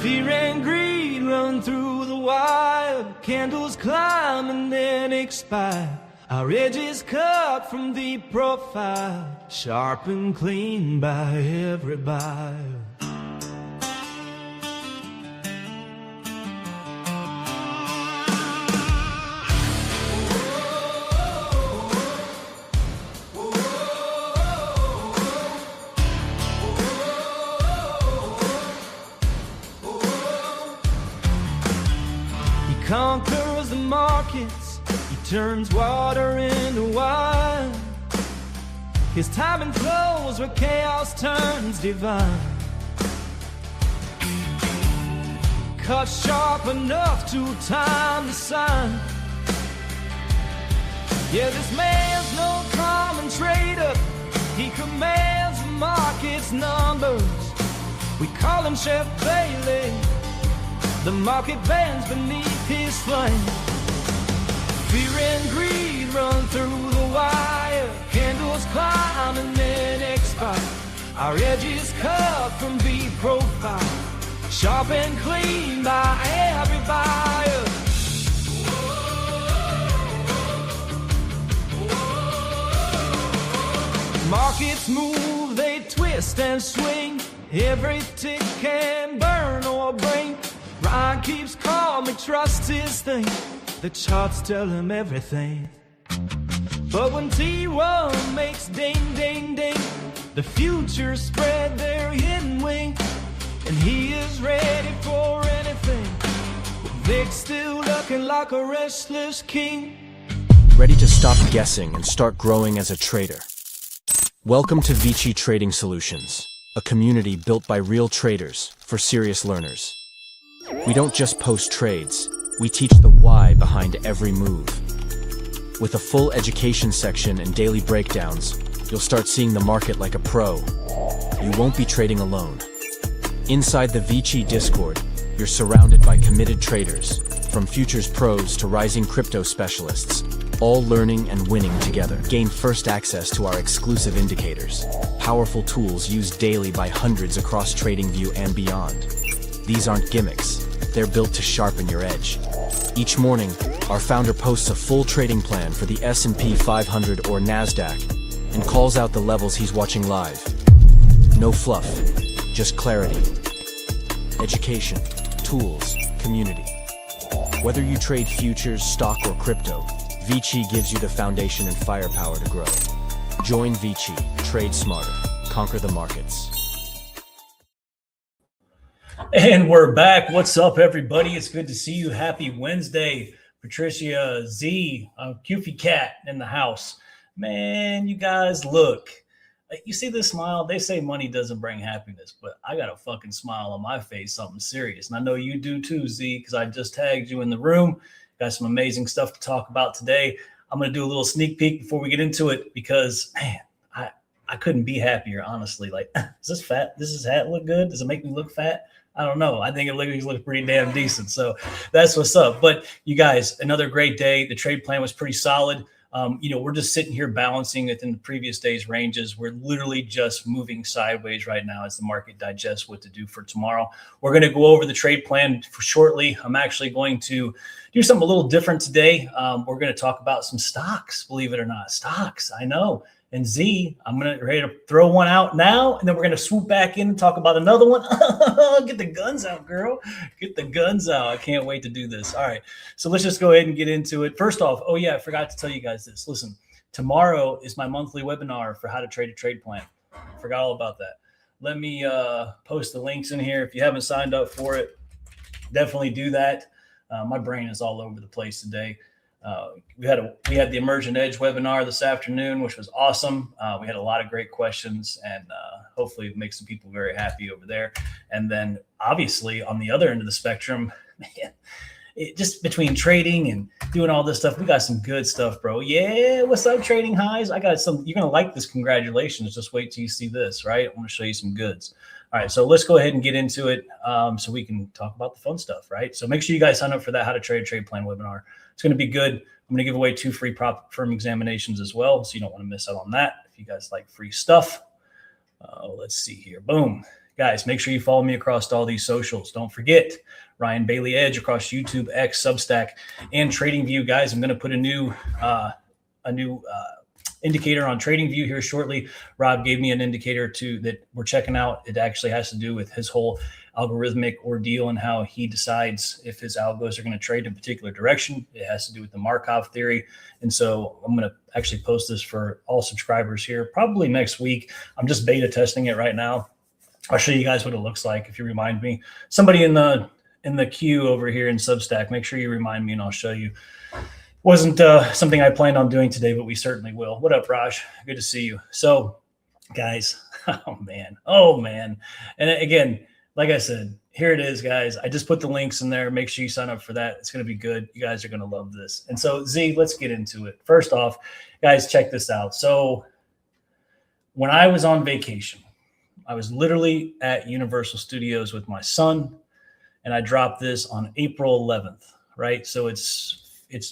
Fear and greed run through the wire. Candles climb and then expire. Our edges cut from the profile, sharp and clean by every buyer. He conquers the markets, he turns water into wine. His timing flows where chaos turns divine. Cut sharp enough to time the sign. Yeah, this man's no common trader. He commands the market's numbers. We call him Chef Bailey. The market bends beneath his flame. Fear and greed run through the wire. Candles climb and then expire. Our edges cut from the profile, sharp and clean by every buyer. Markets move, they twist and swing. Every tick can burn or bring. Ryan keeps calm, he trusts his thing. The charts tell him everything. But when T1 makes ding, ding, ding, the futures spread their hidden wing. And he is ready for anything. Vic's still looking like a restless king. Ready to stop guessing and start growing as a trader. Welcome to Vici Trading Solutions, a community built by real traders for serious learners. We don't just post trades, we teach the why behind every move. With a full education section and daily breakdowns, you'll start seeing the market like a pro. You won't be trading alone. Inside the Vici Discord, you're surrounded by committed traders, from futures pros to rising crypto specialists, all learning and winning together. Gain first access to our exclusive indicators, powerful tools used daily by hundreds across TradingView and beyond. These aren't gimmicks, they're built to sharpen your edge. Each morning, our founder posts a full trading plan for the S&P 500 or NASDAQ and calls out the levels he's watching live. No fluff, just clarity. Education, tools, community. Whether you trade futures, stock, or crypto, Vici gives you the foundation and firepower to grow. Join Vici, trade smarter, conquer the markets. And we're back. What's up, everybody? It's good to see you. Happy Wednesday. Patricia Z, Cufie Cat in the house. Man, you guys, look. You see this smile? They say money doesn't bring happiness, but I got a fucking smile on my face, something serious. And I know you do too, Z, because I just tagged you in the room. Got some amazing stuff to talk about today. I'm going to do a little sneak peek before we get into it because, man, I couldn't be happier, honestly. Like, is this fat? Does this hat look good? Does it make me look fat? I don't know. I think it looks pretty damn decent. So that's what's up. But you guys, another great day. The trade plan was pretty solid. We're just sitting here balancing within the previous day's ranges. We're literally just moving sideways right now as the market digests what to do for tomorrow. We're going to go over the trade plan for shortly. I'm actually going to do something a little different today. We're going to talk about some stocks, believe it or not. Stocks, I know. And Z, I'm ready to throw one out now, and then we're going to swoop back in and talk about another one. Get the guns out, girl. Get the guns out. I can't wait to do this. All right, so let's just go ahead and get into it. First off, oh yeah, I forgot to tell you guys this. Listen, tomorrow is my monthly webinar for how to trade a trade plan. Forgot all about that. Let me post the links in here. If you haven't signed up for it, definitely do that. My brain is all over the place today. We had the Emergent Edge webinar this afternoon, which was awesome. We had a lot of great questions, and hopefully make some people very happy over there. And then obviously on the other end of the spectrum, man, just between trading and doing all this stuff, we got some good stuff, bro. Yeah, what's up, Trading Highs? I got some. You're gonna like this. Congratulations. Just wait till you see this. Right, I want to show you some goods. All right, so let's go ahead and get into it so we can talk about the fun stuff, right? So make sure you guys sign up for that How to Trade Plan webinar. It's going to be good. I'm going to give away 2 free prop firm examinations as well, so you don't want to miss out on that if you guys like free stuff. Let's see here. Boom. guys, make sure you follow me across all these socials. Don't forget Ryan Bailey Edge across YouTube, X, Substack, and TradingView. Guys, I'm going to put a new indicator on TradingView here shortly. Rob gave me an indicator that we're checking out. It actually has to do with his whole algorithmic ordeal and how he decides if his algos are going to trade in a particular direction. It has to do with the Markov theory. And so I'm going to actually post this for all subscribers here probably next week. I'm just beta testing it right now. I'll show you guys what it looks like if you remind me. Somebody in the queue over here in Substack, make sure you remind me and I'll show you. Wasn't something I planned on doing today, but we certainly will. What up, Raj? Good to see you. So, guys, oh, man. And again, like I said, here it is, guys. I just put the links in there. Make sure you sign up for that. It's going to be good. You guys are going to love this. And so, Z, let's get into it. First off, guys, check this out. So when I was on vacation, I was literally at Universal Studios with my son, and I dropped this on April 11th, right? So it's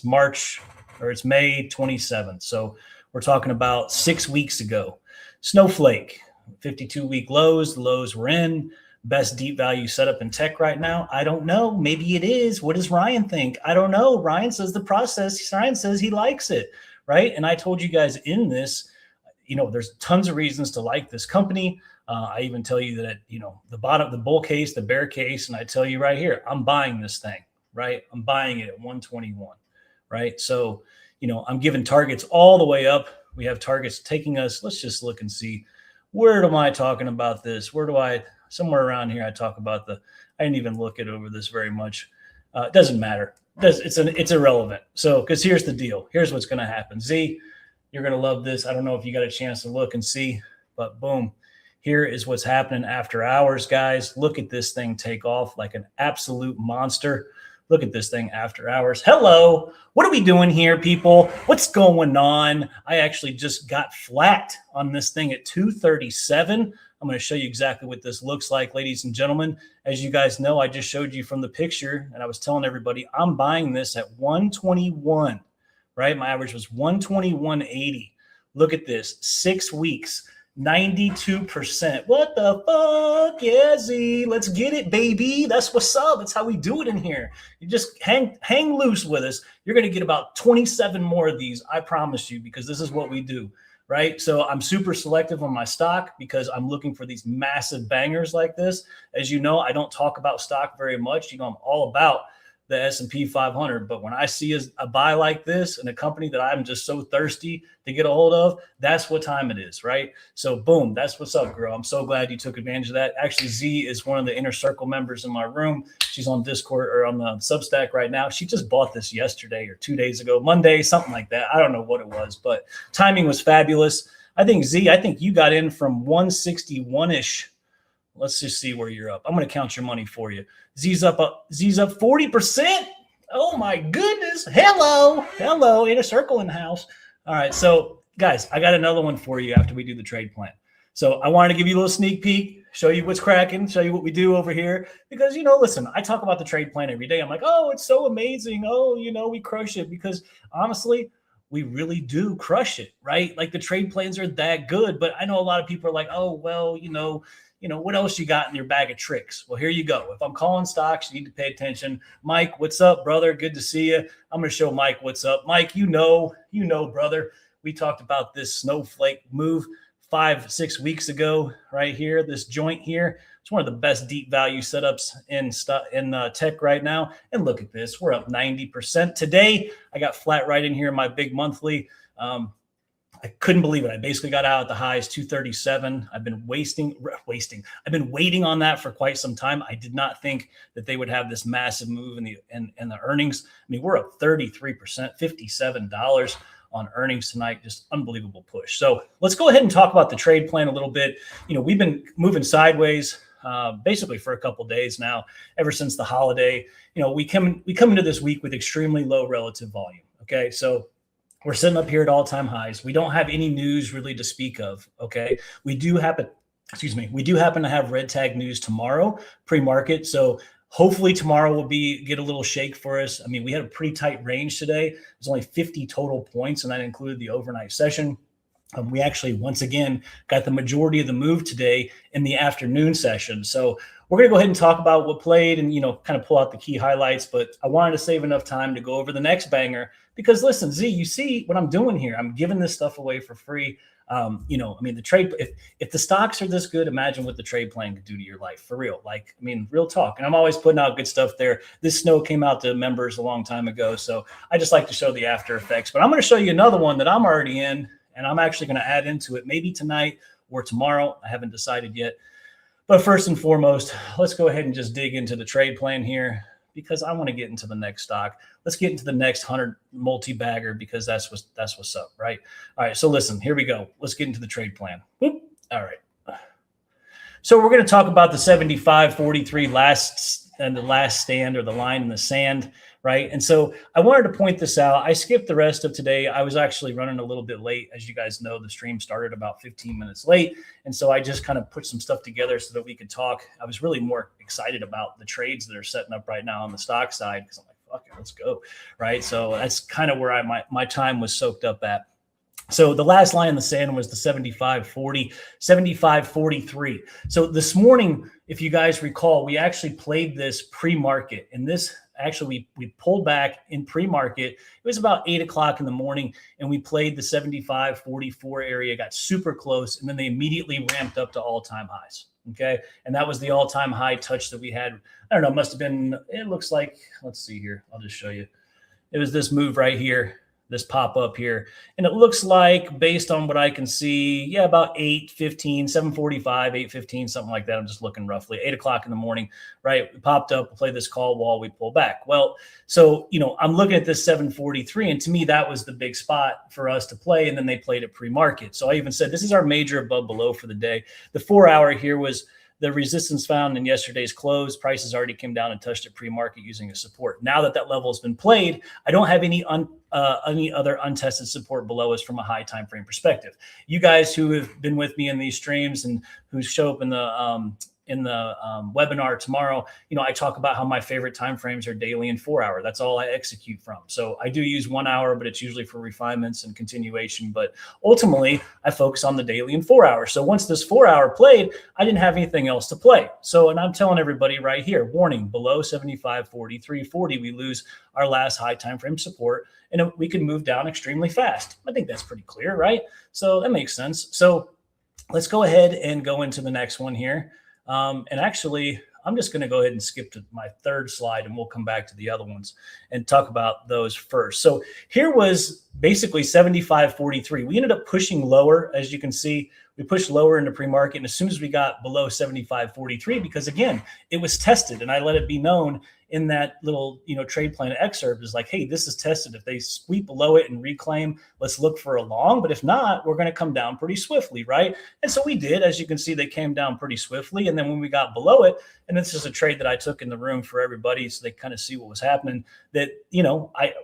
March, or it's May 27th. So we're talking about 6 weeks ago. Snowflake, 52-week lows. The lows were in. Best deep value setup in tech right now. I don't know. Maybe it is. What does Ryan think? I don't know. Ryan says the process. Ryan says he likes it, right? And I told you guys in this, there's tons of reasons to like this company. I even tell you that, the bottom, the bull case, the bear case, and I tell you right here, I'm buying this thing, right? I'm buying it at 121, right? So, I'm giving targets all the way up. We have targets taking us. Let's just look and see. Where am I talking about this? Somewhere around here, I talk about I didn't even look at over this very much. It doesn't matter. It's irrelevant. So, because here's the deal. Here's what's going to happen. Z, you're going to love this. I don't know if you got a chance to look and see, but boom. Here is what's happening after hours, guys. Look at this thing take off like an absolute monster. Look at this thing after hours. Hello. What are we doing here, people? What's going on? I actually just got flat on this thing at 237. I'm going to show you exactly what this looks like, ladies and gentlemen. As you guys know, I just showed you from the picture, and I was telling everybody I'm buying this at 121, right? My average was 121.80. Look at this, 6 weeks. 92%. What the fuck? Yeah, Z. Let's get it, baby. That's what's up. That's how we do it in here. You just hang loose with us. You're going to get about 27 more of these. I promise you, because this is what we do, right? So I'm super selective on my stock because I'm looking for these massive bangers like this. As you know, I don't talk about stock very much. I'm all about the S&P 500. But when I see a buy like this in a company that I'm just so thirsty to get a hold of, that's what time it is, right? So boom, that's what's up, girl. I'm so glad you took advantage of that. Actually, Z is one of the inner circle members in my room. She's on Discord or on the Substack right now. She just bought this yesterday or 2 days ago, Monday, something like that. I don't know what it was, but timing was fabulous. I think you got in from 161-ish. Let's just see where you're up. I'm going to count your money for you. Z's up 40%. Oh my goodness. Hello. Inner circle in the house. All right. So guys, I got another one for you after we do the trade plan. So I wanted to give you a little sneak peek, show you what's cracking, show you what we do over here. Because, listen, I talk about the trade plan every day. I'm like, oh, it's so amazing. Oh, we crush it. Because honestly, we really do crush it, right? Like the trade plans are that good. But I know a lot of people are like, oh, well, what else you got in your bag of tricks? Well, here you go. If I'm calling stocks, you need to pay attention. Mike, what's up, brother? Good to see you. I'm going to show Mike what's up. Mike, brother, we talked about this snowflake move 5-6 weeks ago right here, this joint here. It's one of the best deep value setups in tech right now. And look at this. We're up 90%. Today, I got flat right in here in my big monthly. I couldn't believe it. I basically got out at the highs, 237. I've been I've been waiting on that for quite some time. I did not think that they would have this massive move in the earnings. I mean, we're up 33%, $57 on earnings tonight. Just unbelievable push. So let's go ahead and talk about the trade plan a little bit. We've been moving sideways basically for a couple of days now, ever since the holiday. We come into this week with extremely low relative volume. Okay, so we're sitting up here at all-time highs. We don't have any news really to speak of, okay? We do happen to have red tag news tomorrow, pre-market. So hopefully tomorrow will get a little shake for us. I mean, we had a pretty tight range today. It was only 50 total points, and that included the overnight session. We actually, once again, got the majority of the move today in the afternoon session. So we're going to go ahead and talk about what played and, kind of pull out the key highlights. But I wanted to save enough time to go over the next banger because, listen, Z, you see what I'm doing here. I'm giving this stuff away for free. The trade, if the stocks are this good, imagine what the trade plan could do to your life for real. Real talk. And I'm always putting out good stuff there. This snow came out to members a long time ago. So I just like to show the after effects. But I'm going to show you another one that I'm already in. And I'm actually going to add into it maybe tonight or tomorrow. I haven't decided yet. But first and foremost, let's go ahead and just dig into the trade plan here because I want to get into the next stock. Let's get into the next 100 multi-bagger because that's what's up, right? All right, so listen, here we go. Let's get into the trade plan. Whoop. All right. So we're going to talk about the 75.43 last stand or the line in the sand, right? And so I wanted to point this out. I skipped the rest of today. I was actually running a little bit late. As you guys know, the stream started about 15 minutes late. And so I just kind of put some stuff together so that we could talk. I was really more excited about the trades that are setting up right now on the stock side because I'm like, fuck it, let's go, right? So that's kind of where my time was soaked up at. So the last line in the sand was the 75.40, 75.43. So this morning, if you guys recall, we actually played this pre-market, and this actually we pulled back in pre-market. It was about 8 o'clock in the morning, and we played the 75.44 area, got super close, and then they immediately ramped up to all-time highs. Okay, and that was the all-time high touch that we had. I don't know, must have been. It looks like. Let's see here. I'll just show you. It was this move right here. This pop up here. And it looks like, based on what I can see, about 8:15, 7:45, 8:15, something like that. I'm just looking roughly 8 o'clock in the morning, right? We popped up, we played this call wall, we pull back. Well, so, I'm looking at this 7:43, and to me, that was the big spot for us to play. And then they played it pre-market. So I even said, this is our major above below for the day. The 4 hour here was the resistance found in yesterday's close. Prices already came down and touched it pre-market using a support. Now that level has been played, I don't have any other untested support below us from a high time frame perspective. You guys who have been with me in these streams and who show up in the webinar tomorrow, I talk about how my favorite time frames are daily and 4 hour. That's all I execute from. So I do use 1 hour, but it's usually for refinements and continuation. But ultimately, I focus on the daily and 4 hour. So once this 4 hour played, I didn't have anything else to play. So, and I'm telling everybody right here, warning, below 75.43.40, we lose our last high time frame support, and we can move down extremely fast. I think that's pretty clear, right? So that makes sense. So let's go ahead and go into the next one here. And actually, I'm just going to go ahead and skip to my third slide, and we'll come back to the other ones and talk about those first. So here was basically 75.43. We ended up pushing lower. As you can see, we pushed lower into pre-market. And as soon as we got below 75.43, because again, it was tested, and I let it be known in that little, trade plan excerpt is like, hey, this is tested. If they sweep below it and reclaim, let's look for a long. But if not, we're going to come down pretty swiftly, right? And so we did. As you can see, they came down pretty swiftly. And then when we got below it, and this is a trade that I took in the room for everybody so they kind of see what was happening, that,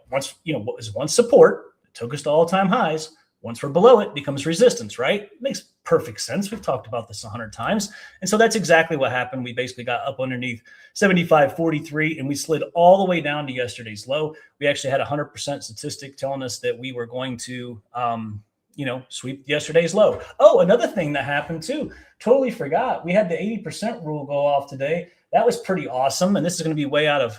what was once support, it took us to all-time highs. Once we're below it, becomes resistance, right? It makes perfect sense. We've talked about this 100 times. And so that's exactly what happened. We basically got up underneath 75.43, and we slid all the way down to yesterday's low. We actually had a 100% statistic telling us that we were going to, sweep yesterday's low. Oh, another thing that happened too, totally forgot. We had the 80% rule go off today. That was pretty awesome. And this is going to be way out of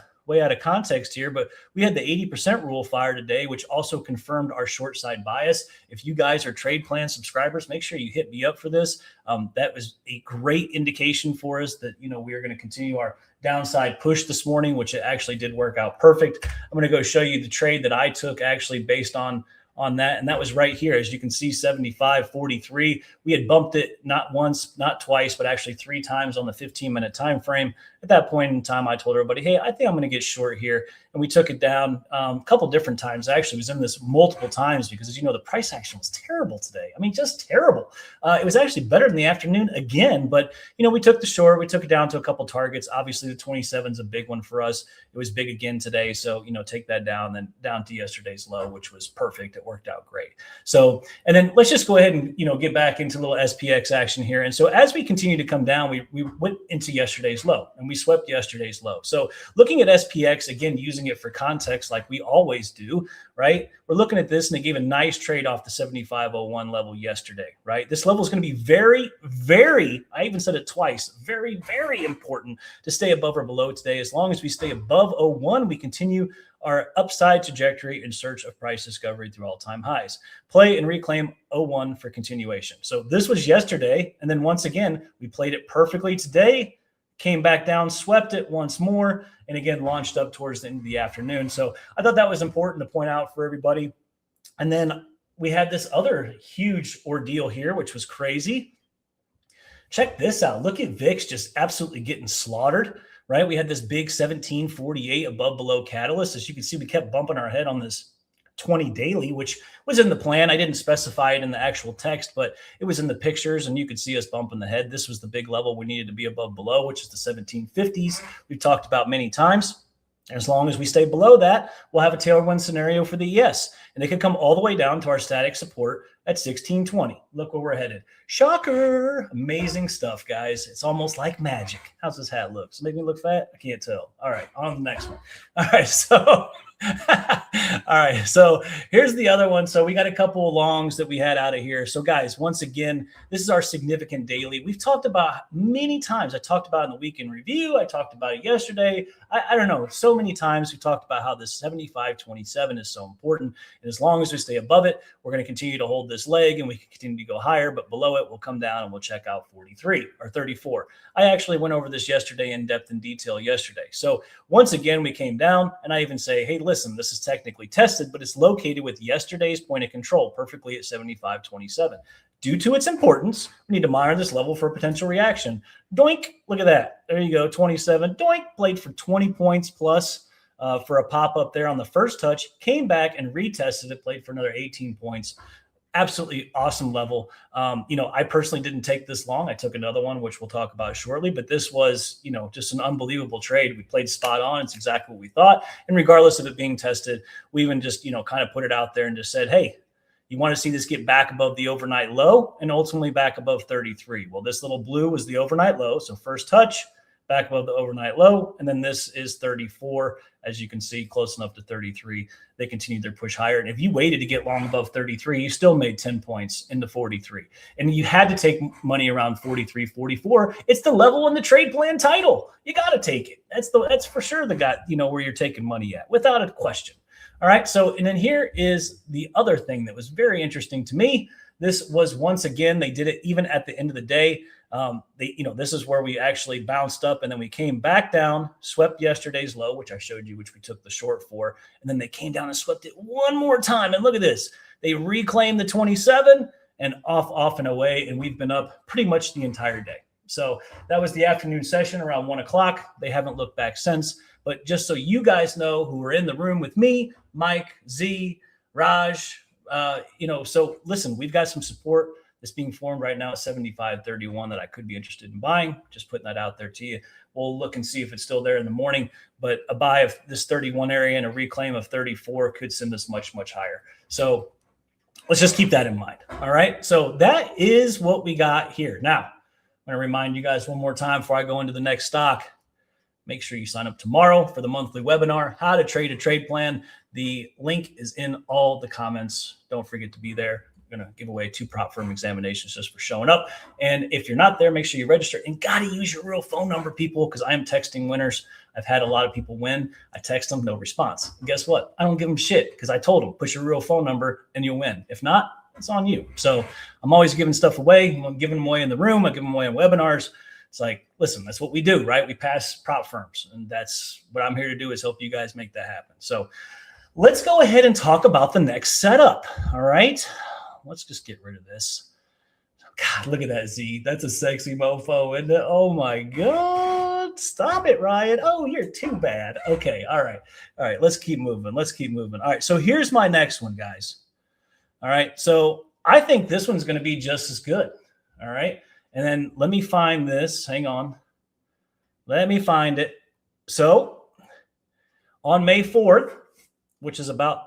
context here, but we had the 80% rule fire today, which also confirmed our short side bias. If you guys are trade plan subscribers, make sure you hit me up for this. That was a great indication for us that, we are going to continue our downside push this morning, which it actually did work out perfect. I'm going to go show you the trade that I took actually based on that. And that was right here. As you can see, 75.43. We had bumped it not once, not twice, but actually 3 times on the 15-minute time frame. At that point in time, I told everybody, hey, I think I'm going to get short here. And we took it down a couple different times. I actually was in this multiple times because, as you know, the price action was terrible today. I mean, just terrible. It was actually better in the afternoon again. But, we took the short. We took it down to a couple targets. Obviously, the 27 is a big one for us. It was big again today. So, take that down, then down to yesterday's low, which was perfect. It worked out great. So, and then let's just go ahead and, get back into a little SPX action here. And so as we continue to come down, we went into yesterday's low, and we swept yesterday's low. So looking at SPX, again, using using it for context like we always do, right? We're looking at this and they gave a nice trade off the 75.01 level yesterday, right? This level is going to be very, very, I even said it twice, very, very important to stay above or below today. As long as we stay above 01, we continue our upside trajectory in search of price discovery through all-time highs. Play and reclaim 01 for continuation. So this was yesterday. And then once again, we played it perfectly today, came back down, swept it once more, and again, launched up towards the end of the afternoon. So I thought that was important to point out for everybody. And then we had this other huge ordeal here, which was crazy. Check this out. Look at VIX just absolutely getting slaughtered, right? We had this big 1748 above below catalyst. As you can see, we kept bumping our head on this 20 daily, which was in the plan. I didn't specify it in the actual text, but it was in the pictures and you could see us bumping the head. This was the big level we needed to be above below, which is the 1750s. We've talked about many times. As long as we stay below that, we'll have a tailwind scenario for the ES, and it could come all the way down to our static support at 1620. Look where we're headed. Shocker. Amazing stuff, guys. It's almost like magic. How's this hat look? Does it make me look fat? I can't tell. All right, on to the next one. All right, so so here's the other one. So we got a couple of longs that we had out of here. So guys, once again, this is our significant daily. We've talked about many times. I talked about it in the weekend review. I talked about it yesterday. I don't know, so many times we talked about how this 75.27 is so important. And as long as we stay above it, we're going to continue to hold this leg and we can continue to go higher, but below it, we'll come down and we'll check out 43 or 34. I actually went over this yesterday in depth and detail yesterday. So once again, we came down and I even say, hey, listen, this is technically tested, but it's located with yesterday's point of control perfectly at 75.27. Due to its importance, we need to monitor this level for a potential reaction. Doink, look at that. There you go, 27. Doink, played for 20 points plus for a pop-up there on the first touch. Came back and retested it, played for another 18 points. Absolutely awesome level. I personally didn't take this long. I took another one, which we'll talk about shortly, but this was, just an unbelievable trade. We played spot on. It's exactly what we thought. And regardless of it being tested, we even just, kind of put it out there and just said, hey, you want to see this get back above the overnight low and ultimately back above 33. Well, this little blue was the overnight low. So first touch, back above the overnight low. And then this is 34. As you can see, close enough to 33. They continued their push higher. And if you waited to get long above 33, you still made 10 points into 43. And you had to take money around 43, 44. It's the level in the trade plan title. You got to take it. That's for sure the guy, where you're taking money at, without a question. All right. So, and then here is the other thing that was very interesting to me. This was, once again, they did it even at the end of the day. This is where we actually bounced up and then we came back down, swept yesterday's low, which I showed you, which we took the short for. And then they came down and swept it one more time. And look at this. They reclaimed the 27 and off and away. And we've been up pretty much the entire day. So that was the afternoon session around 1 o'clock. They haven't looked back since. But just so you guys know who are in the room with me, Mike, Z, Raj, so listen, we've got some support that's being formed right now at 75.31 that I could be interested in buying. Just putting that out there to you. We'll look and see if it's still there in the morning, but a buy of this 31 area and a reclaim of 34 could send us much, much higher. So let's just keep that in mind. All right. So that is what we got here. Now, I'm going to remind you guys one more time before I go into the next stock. Make sure you sign up tomorrow for the monthly webinar, How to Trade a Trade Plan. The link is in all the comments. Don't forget to be there. I'm going to give away 2 prop firm examinations just for showing up. And if you're not there, make sure you register and got to use your real phone number, people, because I am texting winners. I've had a lot of people win. I text them, no response. And guess what? I don't give them shit because I told them, push your real phone number and you'll win. If not, it's on you. So I'm always giving stuff away. I'm giving them away in the room. I give them away on webinars. It's like, listen, that's what we do, right? We pass prop firms, and that's what I'm here to do is help you guys make that happen. So let's go ahead and talk about the next setup. All right. Let's just get rid of this. God, look at that, Z. That's a sexy mofo, isn't it? Oh, my God. Stop it, Ryan. Oh, you're too bad. Okay. All right. Let's keep moving. All right. So here's my next one, guys. All right. So I think this one's going to be just as good. All right. And then let me find this. Hang on. Let me find it. So on May 4th, which is about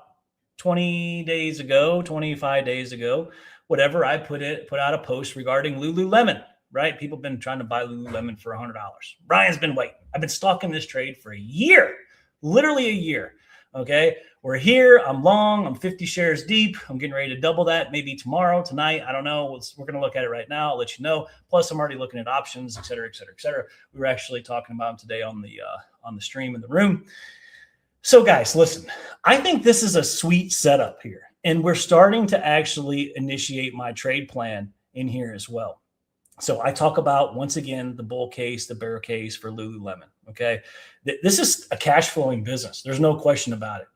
20 days ago, 25 days ago, whatever, I put out a post regarding Lululemon, right? People have been trying to buy Lululemon for $100. Brian's been waiting. I've been stalking this trade for a year. literally a year. Okay. We're here. I'm long. I'm 50 shares deep. I'm getting ready to double that maybe tomorrow, tonight. I don't know. We're going to look at it right now. I'll let you know. Plus, I'm already looking at options, et cetera, et cetera, et cetera. We were actually talking about them today on the stream in the room. So, guys, listen, I think this is a sweet setup here. And we're starting to actually initiate my trade plan in here as well. So I talk about, once again, the bull case, the bear case for Lululemon. Okay. This is a cash flowing business. There's no question about it.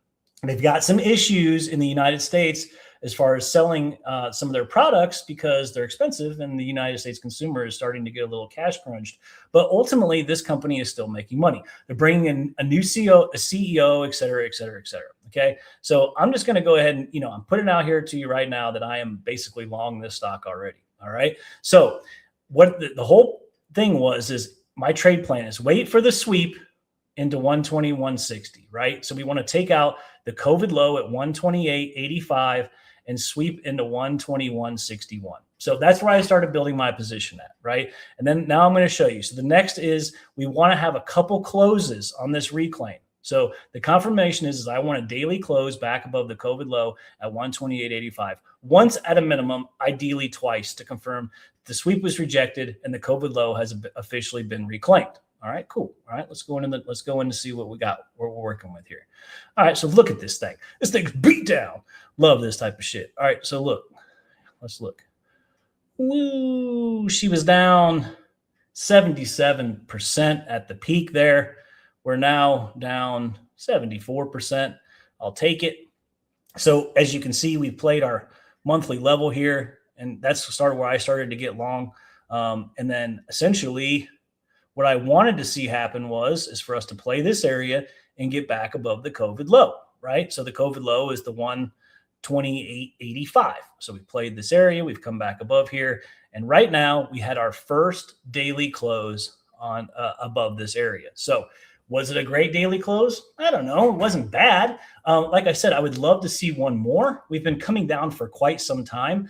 They've got some issues in the United States as far as selling some of their products because they're expensive and the United States consumer is starting to get a little cash crunched. But ultimately, this company is still making money. They're bringing in a new CEO, et cetera, et cetera, et cetera. Okay. So I'm just going to go ahead and, I'm putting out here to you right now that I am basically long this stock already. All right. So what the whole thing is my trade plan is wait for the sweep into 120, 160, right? So we want to take out the COVID low at 128.85 and sweep into 120, 161. So that's where I started building my position at, right? And then now I'm going to show you. So the next is we want to have a couple closes on this reclaim. So the confirmation is I want a daily close back above the COVID low at 128.85. Once at a minimum, ideally twice, to confirm the sweep was rejected and the COVID low has officially been reclaimed. All right, cool. All right, let's go in to see what we got, what we're working with here. All right, so look at this thing. This thing's beat down. Love this type of shit. All right, so look. Let's look. Woo, she was down 77% at the peak there. We're now down 74%. I'll take it. So as you can see, we've played our monthly level here, and that's where I started to get long. And then essentially what I wanted to see happen is for us to play this area and get back above the COVID low, right? So the COVID low is the 128.85. So we played this area. We've come back above here. And right now we had our first daily close on above this area. So was it a great daily close? I don't know. It wasn't bad. Like I said, I would love to see one more. We've been coming down for quite some time.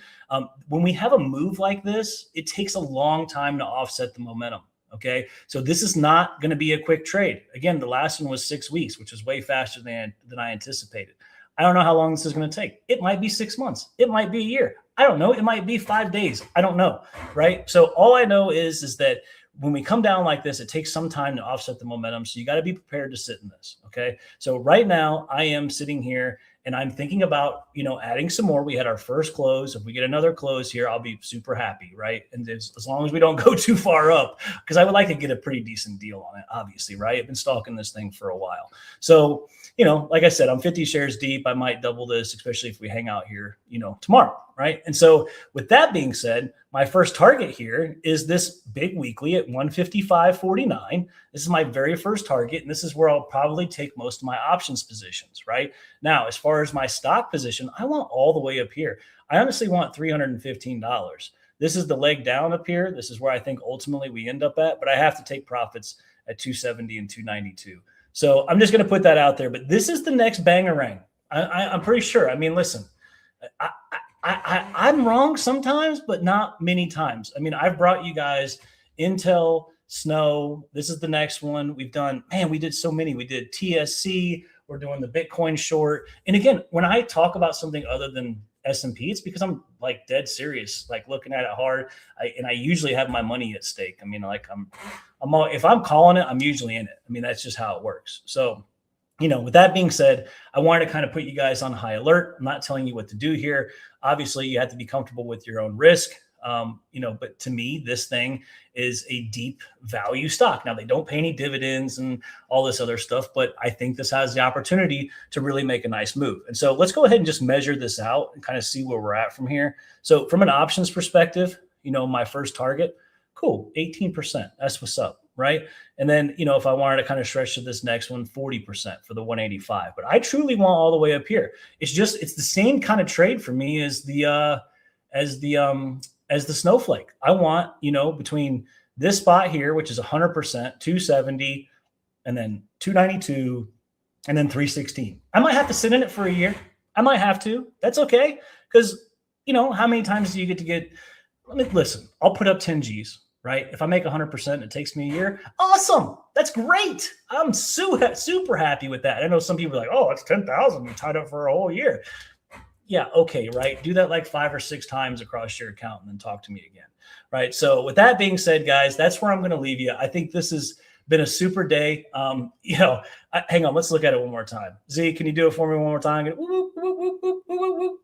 When we have a move like this, it takes a long time to offset the momentum. Okay. So this is not going to be a quick trade. Again, the last one was 6 weeks, which was way faster than I anticipated. I don't know how long this is going to take. It might be 6 months. It might be a year. I don't know. It might be 5 days. I don't know. Right. So all I know is that when we come down like this, it takes some time to offset the momentum. So you got to be prepared to sit in this. Okay. So right now I am sitting here and I'm thinking about, adding some more. We had our first close. If we get another close here, I'll be super happy. Right. And as long as we don't go too far up, because I would like to get a pretty decent deal on it, obviously. Right. I've been stalking this thing for a while. So, like I said, I'm 50 shares deep. I might double this, especially if we hang out here, tomorrow. Right. And so with that being said, my first target here is this big weekly at 155.49. This is my very first target. And this is where I'll probably take most of my options positions. Right now, as far as my stock position, I want all the way up here. I honestly want $315. This is the leg down up here. This is where I think ultimately we end up at, but I have to take profits at 270 and 292. So I'm just going to put that out there, but this is the next bangarang. I'm pretty sure. I mean, listen, I'm wrong sometimes, but not many times. I mean, I've brought you guys Intel, Snow. This is the next one. We did so many. We did TSC. We're doing the Bitcoin short. And again, when I talk about something other than S&P, it's because I'm like dead serious, like looking at it hard. I usually have my money at stake. I mean, like if I'm calling it, I'm usually in it. I mean, that's just how it works. So, with that being said, I wanted to kind of put you guys on high alert. I'm not telling you what to do here. Obviously, you have to be comfortable with your own risk. But to me, this thing is a deep value stock. Now, they don't pay any dividends and all this other stuff, but I think this has the opportunity to really make a nice move. And so let's go ahead and just measure this out and kind of see where we're at from here. So from an options perspective, my first target, cool, 18%. That's what's up. Right. And then, if I wanted to kind of stretch to this next one, 40% for the 185, but I truly want all the way up here. It's the same kind of trade for me as the snowflake. I want, between this spot here, which is 100%, 270, and then 292, and then 316. I might have to sit in it for a year. I might have to. That's okay. Because, how many times do you get, listen, I'll put up 10 G's. right? If I make 100%, it takes me a year. Awesome. That's great. I'm super happy with that. I know some people are like, oh, it's 10,000. You tied up for a whole year. Yeah. Okay. Right. Do that like 5 or 6 times across your account and then talk to me again. Right. So with that being said, guys, that's where I'm going to leave you. I think this has been a super day. Hang on. Let's look at it one more time. Z, can you do it for me one more time?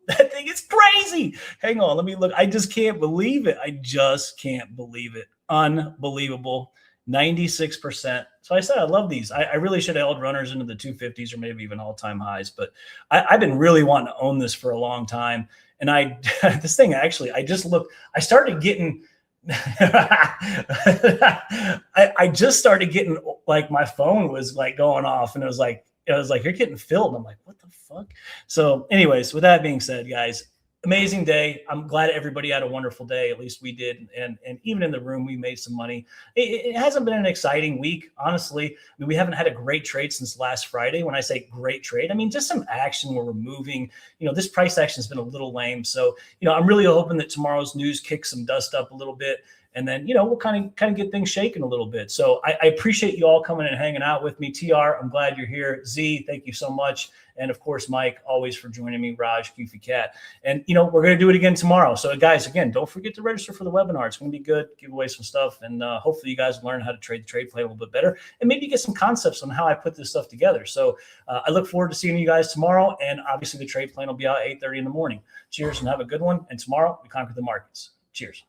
That thing is crazy. Hang on. Let me look. I just can't believe it. I just can't believe it. Unbelievable. 96%. So I said, I love these. I really should have held runners into the 250s or maybe even all-time highs, but I've been really wanting to own this for a long time. And this thing actually, I started getting, I just started getting like my phone was like going off and it was like, you're getting filled. I'm like, what the fuck? So anyways, with that being said, guys, amazing day. I'm glad everybody had a wonderful day. At least we did. And even in the room, we made some money. It hasn't been an exciting week, honestly. I mean, we haven't had a great trade since last Friday. When I say great trade, I mean just some action where we're moving. This price action has been a little lame. So, I'm really hoping that tomorrow's news kicks some dust up a little bit. And then, we'll kind of get things shaking a little bit. So I appreciate you all coming and hanging out with me. TR, I'm glad you're here. Z, thank you so much. And of course, Mike, always for joining me. Raj, Goofy Cat. And, we're going to do it again tomorrow. So guys, again, don't forget to register for the webinar. It's going to be good. Give away some stuff. And hopefully you guys learn how to trade the trade play a little bit better and maybe get some concepts on how I put this stuff together. So I look forward to seeing you guys tomorrow. And obviously the trade plan will be out at 8:30 in the morning. Cheers and have a good one. And tomorrow we conquer the markets. Cheers.